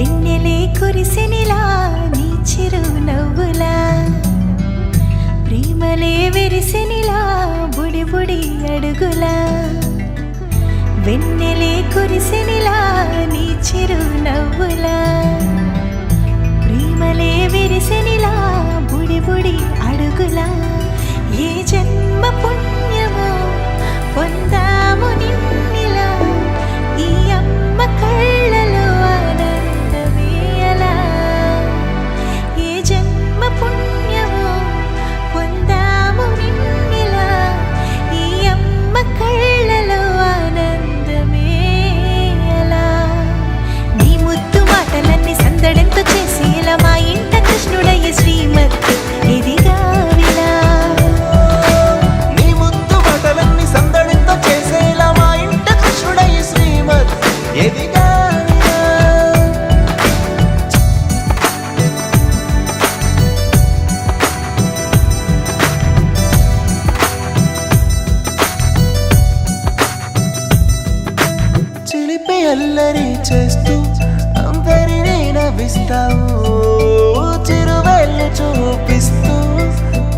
వెన్నెలే కురిసెనిలా నీ చిరునవ్వులా ప్రేమలే విరిసెనిలా బుడి బుడి అడుగులా వెన్నెలే కురిసెనిలా నీ చిరునవ్వులా ప్రేమలే విరిసెనిలా బుడి బుడి అడుగులా ఏ జన్మ పుణ్యమో పొందాము నిన్నిలా ఈ అమ్మ కళ్ళలో ఆనందమే అలా ఏ జన్మ పుణ్యమో పొందాము నిన్నిలా ఈ అమ్మ కళ్ళలో ఆనందమే అలా నీ ముద్దు మాటలన్నీ సందడెంతో చేసి ఇలా మా ఇంట కృష్ణుడయ్య శ్రీమతి ఇదిగా విలా నీ ముద్దు మాటలన్నీ సందడితో చేసేలా మా ఇంట కృష్ణుడయ్య శ్రీమత్ ఎదిగా చిలిపి అల్లరి చేస్తూ అందరినీ నవ్విస్తావు చిరువెళ్ళు చూపిస్తూ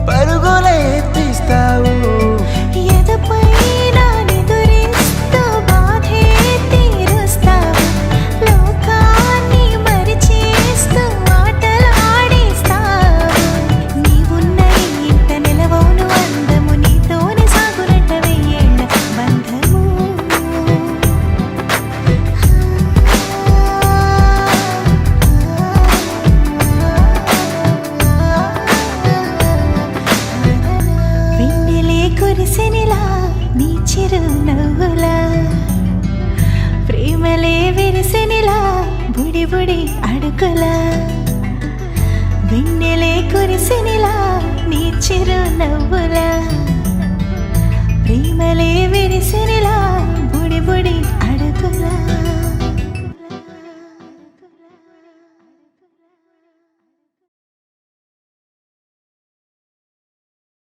పరుగులే తీస్తావు ఎదపై నా నిదురిస్తూ బాధే తీరుస్తావు లోకాన్ని మరిచేస్తూ ఆటలాడిస్తావు నీవున్న ఈ ఇంట నిలవవును అందము నీతోనే సాగునట్ట వెయ్యేళ్ళ బంధము వెన్నెలే కురిసెనిలా నీ చిరునవ్వులా ప్రేమలే విరిసెనిలా బుడి బుడి అడుగులా వెన్నెలే కురిసెనిలా నీ చిరునవ్వులా ప్రేమలే విరిసెనిలా బుడి బుడి అడుగులా